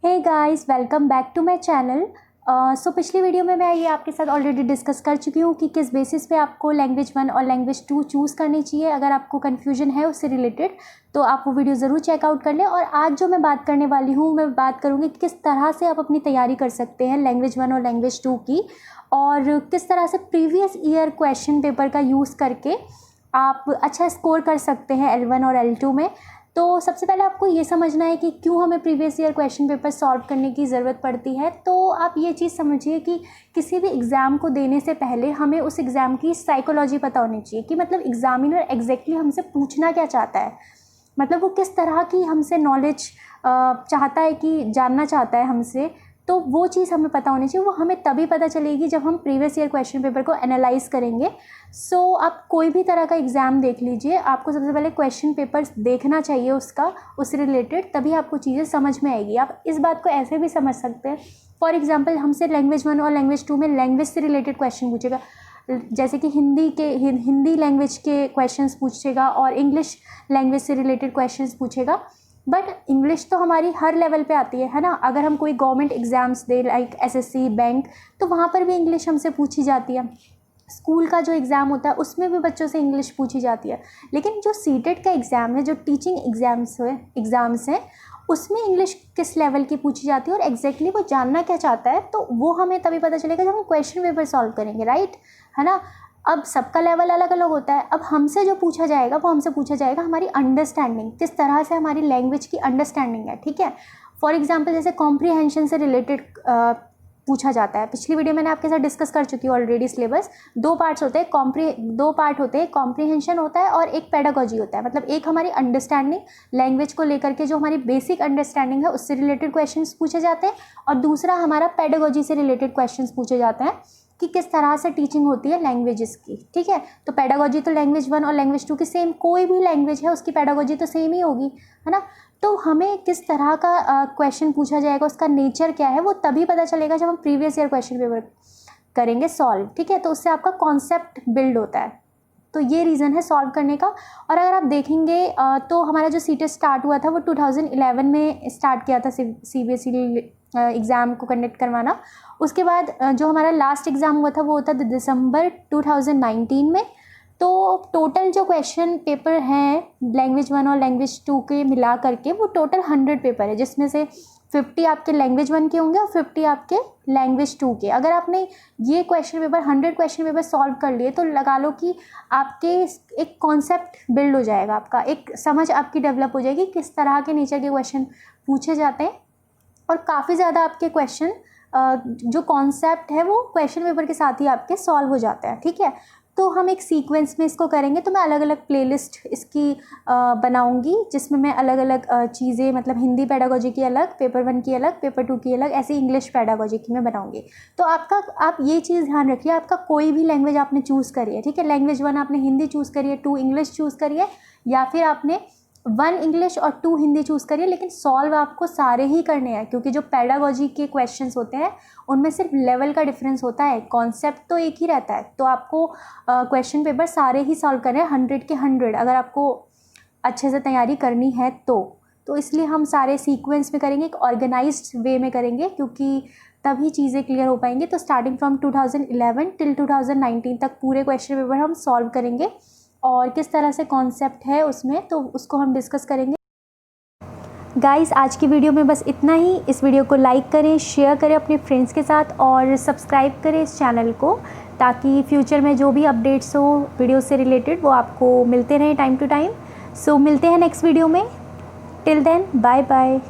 Hey guys, welcome back to my channel. So पिछली video में मैं ये आपके साथ ऑलरेडी डिस्कस कर चुकी हूँ कि किस बेसिस पे आपको लैंग्वेज 1 और लैंग्वेज 2 चूज़ करनी चाहिए। अगर आपको कन्फ्यूजन है उससे रिलेटेड तो आप वो वीडियो ज़रूर चेकआउट कर लें। और आज जो मैं बात करने वाली हूँ, मैं बात करूँगी कि किस तरह से आप अपनी तैयारी कर सकते हैं लैंग्वेज 1 और लैंग्वेज 2 की, और किस तरह से प्रीवियस ईयर क्वेश्चन पेपर का यूज़ करके आप अच्छा स्कोर कर सकते हैं L1 और L2 में। तो सबसे पहले आपको ये समझना है कि क्यों हमें previous year question paper solve करने की ज़रूरत पड़ती है। तो आप ये चीज़ समझिए कि किसी भी एग्ज़ाम को देने से पहले हमें उस एग्ज़ाम की साइकोलॉजी पता होनी चाहिए कि मतलब एग्ज़ामिनर एग्जैक्टली हमसे पूछना क्या चाहता है, मतलब वो किस तरह की हमसे नॉलेज चाहता है, कि जानना चाहता है हमसे। तो वो चीज़ हमें पता होनी चाहिए। वो हमें तभी पता चलेगी जब हम प्रीवियस ईयर क्वेश्चन पेपर को एनालाइज करेंगे। सो आप कोई भी तरह का एग्ज़ाम देख लीजिए, आपको सबसे पहले क्वेश्चन पेपर देखना चाहिए उससे रिलेटेड, तभी आपको चीज़ें समझ में आएगी। आप इस बात को ऐसे भी समझ सकते हैं, फॉर एग्जाम्पल हमसे लैंग्वेज 1 और लैंग्वेज 2 में लैंग्वेज से रिलेटेड क्वेश्चन पूछेगा, जैसे कि हिंदी लैंग्वेज के क्वेश्चंस पूछेगा और इंग्लिश लैंग्वेज से रिलेटेड क्वेश्चंस पूछेगा। बट इंग्लिश तो हमारी हर लेवल पे आती है ना। अगर हम कोई government exams they like SSC bank, तो वहाँ पर भी इंग्लिश हमसे पूछी जाती है। स्कूल का जो एग्ज़ाम होता है उसमें भी बच्चों से इंग्लिश पूछी जाती है। लेकिन जो सीटेट का एग्ज़ाम है, जो टीचिंग एग्ज़ाम्स हैं, उसमें इंग्लिश किस लेवल की पूछी जाती है और एग्जैक्टली वो जानना क्या चाहता है, तो वो हमें तभी पता चलेगा जब हम क्वेश्चन पेपर सॉल्व करेंगे, राइट, है ना। अब सबका लेवल अलग अलग होता है। अब हमसे जो पूछा जाएगा वो हमसे पूछा जाएगा हमारी अंडरस्टैंडिंग, किस तरह से हमारी लैंग्वेज की अंडरस्टैंडिंग है, ठीक है। फॉर एग्जांपल जैसे कॉम्प्रीहेंशन से रिलेटेड पूछा जाता है। पिछली वीडियो मैंने आपके साथ डिस्कस कर चुकी हूँ ऑलरेडी। सिलेबस दो पार्ट होते हैं, कॉम्प्रीहेंशन होता है और एक पेडागोजी होता है। मतलब एक हमारी अंडरस्टैंडिंग, लैंग्वेज को लेकर के जो हमारी बेसिक अंडरस्टैंडिंग है उससे रिलेटेड क्वेश्चंस पूछे जाते हैं, और दूसरा हमारा पेडागोजी से रिलेटेड क्वेश्चंस पूछे जाते हैं कि किस तरह से टीचिंग होती है लैंग्वेजेस की, ठीक है। तो पेडागोजी तो लैंग्वेज 1 और लैंग्वेज 2 की सेम, कोई भी लैंग्वेज है उसकी पेडागोजी तो सेम ही होगी, है ना। तो हमें किस तरह का क्वेश्चन पूछा जाएगा, उसका नेचर क्या है, वो तभी पता चलेगा जब हम प्रीवियस ईयर क्वेश्चन पेपर करेंगे सॉल्व, ठीक है। तो उससे आपका कॉन्सेप्ट बिल्ड होता है। तो ये रीज़न है सॉल्व करने का। और अगर आप देखेंगे तो हमारा जो सीटेट स्टार्ट हुआ था वो 2011 में स्टार्ट किया था CBSE एग्ज़ाम को कंडक्ट करवाना। उसके बाद जो हमारा लास्ट एग्ज़ाम हुआ था वो होता था दिसंबर 2019 में। तो टोटल जो क्वेश्चन पेपर हैं लैंग्वेज 1 और लैंग्वेज 2 के मिला करके वो टोटल 100 पेपर है, जिसमें से 50 आपके लैंग्वेज 1 के होंगे और 50 आपके लैंग्वेज 2 के। अगर आपने ये question paper 100 question paper solve कर लिए तो लगा लो कि आपके एक कॉन्सेप्ट बिल्ड हो जाएगा, आपका एक समझ आपकी डेवलप हो जाएगी किस तरह के नेचर के क्वेश्चन पूछे जाते हैं। और काफ़ी ज़्यादा आपके क्वेश्चन जो कॉन्सेप्ट है वो क्वेश्चन पेपर के साथ ही आपके सॉल्व हो जाते हैं, ठीक है। तो हम एक सीक्वेंस में इसको करेंगे। तो मैं अलग अलग प्लेलिस्ट इसकी बनाऊंगी, जिसमें मैं अलग अलग चीज़ें, मतलब हिंदी पेडागोजी की अलग, पेपर 1 की अलग, पेपर 2 की अलग, ऐसे इंग्लिश पेडागोजी की मैं बनाऊंगी। तो आप ये चीज़ ध्यान रखिए, आपका कोई भी लैंग्वेज आपने चूज़ करी है, ठीक है। लैंग्वेज 1 आपने हिंदी चूज़ करी है, 2 इंग्लिश चूज़ करी है, या फिर आपने 1 इंग्लिश और 2 हिंदी चूज़ करिए, लेकिन सॉल्व आपको सारे ही करने हैं, क्योंकि जो पेडागोजी के क्वेश्चंस होते हैं उनमें सिर्फ लेवल का डिफरेंस होता है, कॉन्सेप्ट तो एक ही रहता है। तो आपको क्वेश्चन पेपर सारे ही सॉल्व करने हैं, 100 के 100, अगर आपको अच्छे से तैयारी करनी है तो इसलिए हम सारे सीक्वेंस में करेंगे, एक ऑर्गेनाइज्ड वे में करेंगे, क्योंकि तभी चीज़ें क्लियर हो पाएंगी। तो स्टार्टिंग फ्रॉम 2011 टिल 2019 तक पूरे क्वेश्चन पेपर हम सॉल्व करेंगे, और किस तरह से कॉन्सेप्ट है उसमें तो उसको हम डिस्कस करेंगे। गाइस, आज की वीडियो में बस इतना ही। इस वीडियो को लाइक करें, शेयर करें अपने फ्रेंड्स के साथ, और सब्सक्राइब करें इस चैनल को, ताकि फ्यूचर में जो भी अपडेट्स हो वीडियो से रिलेटेड वो आपको मिलते रहें टाइम टू टाइम। सो मिलते हैं नेक्स्ट वीडियो में। Till then, bye bye.